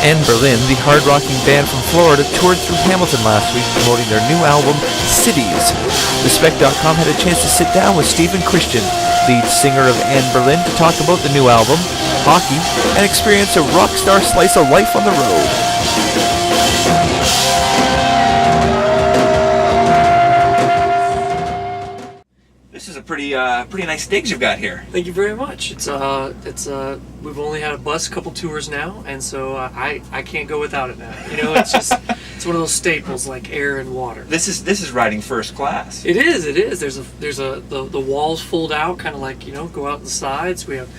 Anberlin, the hard-rocking band from Florida, toured through Hamilton last week promoting their new album, Cities. TheSpec.com had a chance to sit down with Stephen Christian, lead singer of Anberlin, to talk about the new album, hockey, and experience a rock star slice of life on the road. This is a pretty nice stage you've got here. Thank you very much. We've only had a bus, a couple tours now, and so I can't go without it now. You know, it's just it's one of those staples like air and water. This is riding first class. It is. The walls fold out, kind of like, you know, go out the sides. We have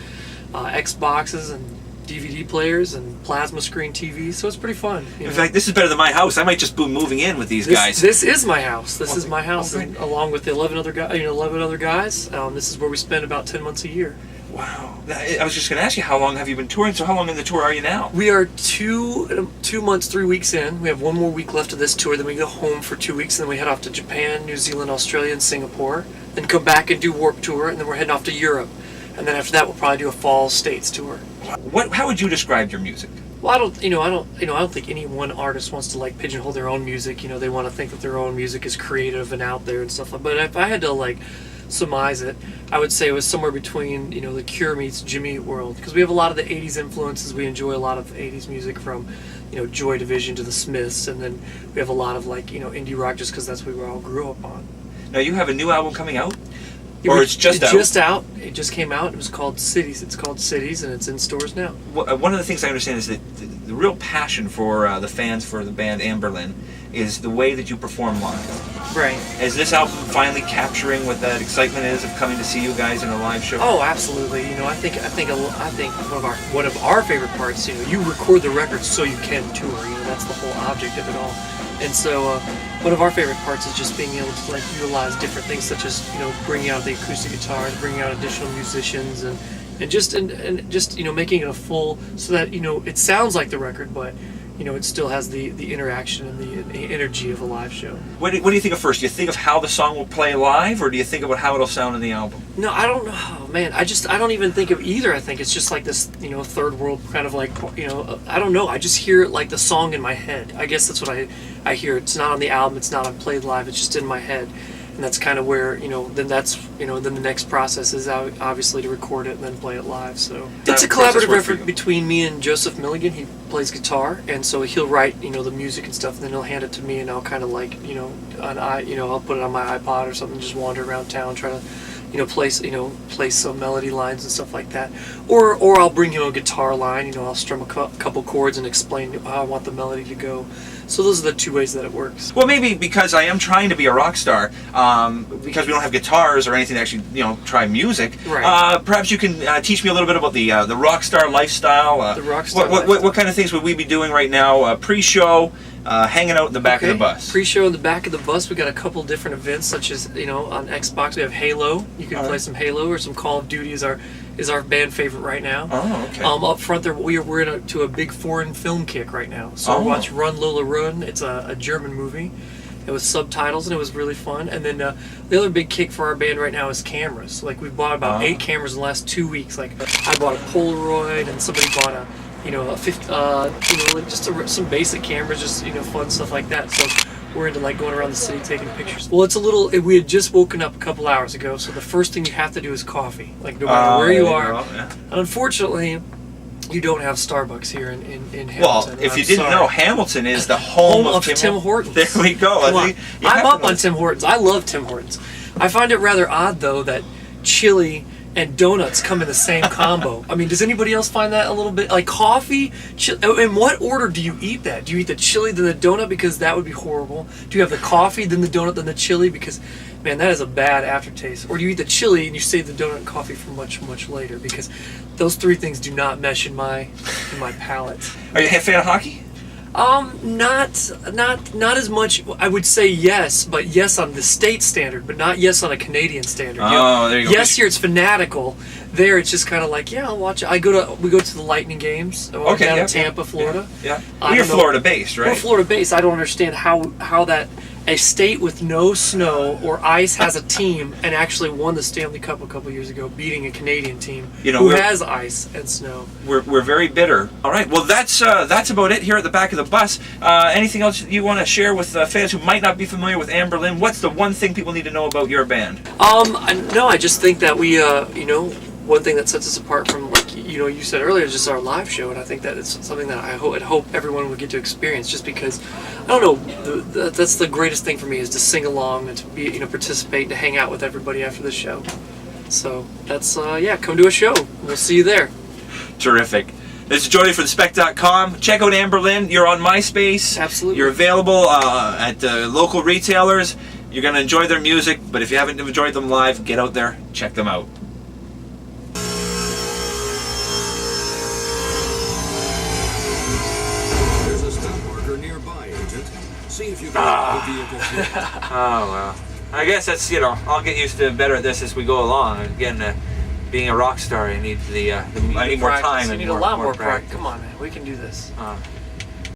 Xboxes and DVD players and plasma screen TVs, so it's pretty fun. In fact, this is better than my house. I might just be moving in with these guys. This is my house. This is my house, and along with the 11 other guys. This is where we spend about 10 months a year. Wow. I was just going to ask you, how long have you been touring? So how long in the tour are you now? We are 2 months, 3 weeks in. We have one more week left of this tour. Then we go home for 2 weeks, and then we head off to Japan, New Zealand, Australia, and Singapore. Then come back and do Warped Tour, and then we're heading off to Europe. And then after that, we'll probably do a fall States tour. How would you describe your music? Well, I don't think any one artist wants to like pigeonhole their own music. You know, they want to think that their own music is creative and out there and stuff. But if I had to like surmise it, I would say it was somewhere between, you know, The Cure meets Jimmy Eat World, because we have a lot of the 80s influences. We enjoy a lot of 80s music, from, you know, Joy Division to the Smiths, and then we have a lot of, like, you know, indie rock, just because that's what we all grew up on. Now, you have a new album coming out? It's just out. It just came out. It was called Cities. It's called Cities, and it's in stores now. One of the things I understand is that the real passion for the fans for the band Anberlin is the way that you perform live. Right. Is this album finally capturing what that excitement is of coming to see you guys in a live show? Oh, absolutely. You know, I think one of our favorite parts. You know, you record the record so you can tour. You know, that's the whole object of it all. And so, one of our favorite parts is just being able to like utilize different things, such as, you know, bringing out the acoustic guitars, bringing out additional musicians, and just you know, making it a full, so that, you know, it sounds like the record, but, you know, it still has the interaction and the energy of a live show. What do you think of first? Do you think of how the song will play live, or do you think about how it'll sound in the album? No, I don't know. Oh, man, I don't even think of either. I think it's just like this, you know, third world kind of like, you know, I don't know. I just hear it like the song in my head. I guess that's what I hear. It's not on the album. It's not on played live. It's just in my head. And that's kind of where, you know, then the next process is obviously to record it and then play it live. So it's a collaborative effort between me and Joseph Milligan. He plays guitar, and so he'll write, you know, the music and stuff, and then he'll hand it to me, and I'll kind of like, you know, I'll put it on my iPod or something, just wander around town, try to, you know, play some melody lines and stuff like that. Or I'll bring him a guitar line, you know, I'll strum a couple chords and explain how I want the melody to go. So those are the two ways that it works. Well, maybe because I am trying to be a rock star, because we don't have guitars or anything to actually, you know, try music. Right. Perhaps you can teach me a little bit about the rock star lifestyle. The rock star what kind of things would we be doing right now? Pre-show, hanging out in the back of the bus. Pre-show in the back of the bus. We got a couple different events, such as, you know, on Xbox we have Halo. You can play some Halo, or some Call of Duty is our band favorite right now. Oh, okay. Up front there, we're into a big foreign film kick right now. So watch Run Lola Run. It's a German movie. It was subtitles, and it was really fun. And then the other big kick for our band right now is cameras. Like, we've bought about 8 cameras in the last 2 weeks. Like, I bought a Polaroid, and somebody bought a, you know, some basic cameras, just, you know, fun stuff like that. So we're into like going around the city taking pictures. Well, we had just woken up a couple hours ago, so the first thing you have to do is coffee. Like, no matter where you are. Yeah. And unfortunately, you don't have Starbucks here in Hamilton. Well, if you didn't know, Hamilton is the home of Tim Hortons. There we go. I'm up on Tim Hortons. I love Tim Hortons. I find it rather odd, though, that chili and donuts come in the same combo. I mean, does anybody else find that a little bit like coffee? In what order do you eat that? Do you eat the chili then the donut, because that would be horrible? Do you have the coffee then the donut then the chili, because, man, that is a bad aftertaste? Or do you eat the chili and you save the donut and coffee for much, much later? Because those three things do not mesh in my palate. Are you a fan of hockey? Not as much. I would say yes, but yes on the state standard, but not yes on a Canadian standard. There you go. Yes, here it's fanatical. There it's just kind of like, yeah, I'll watch it. We go to the Lightning games. Okay, down in Tampa, Florida. Yeah. You're Florida based, right? We're Florida based. I don't understand how that a state with no snow or ice has a team and actually won the Stanley Cup a couple years ago, beating a Canadian team who has ice and snow. We're very bitter. All right, well that's about it here at the back of the bus. Anything else you want to share with fans who might not be familiar with Anberlin? What's the one thing people need to know about your band? No, I just think that we, one thing that sets us apart from, like, you said earlier, is just our live show, and I think that it's something that I hope everyone would get to experience, just because, I don't know, that's the greatest thing for me, is to sing along and to be, participate and to hang out with everybody after the show. So that's, come to a show. We'll see you there. Terrific. This is Jody from Spec.com. Check out Anberlin. You're on MySpace. Absolutely. You're available at local retailers. You're going to enjoy their music, but if you haven't enjoyed them live, get out there, check them out. There's a stop marker nearby, Agent. See if you can get the vehicle here. Oh, well. I guess that's, I'll get used to better at this as we go along. Again, being a rock star, I need I need more time. You need a lot more practice. Come on, man. We can do this.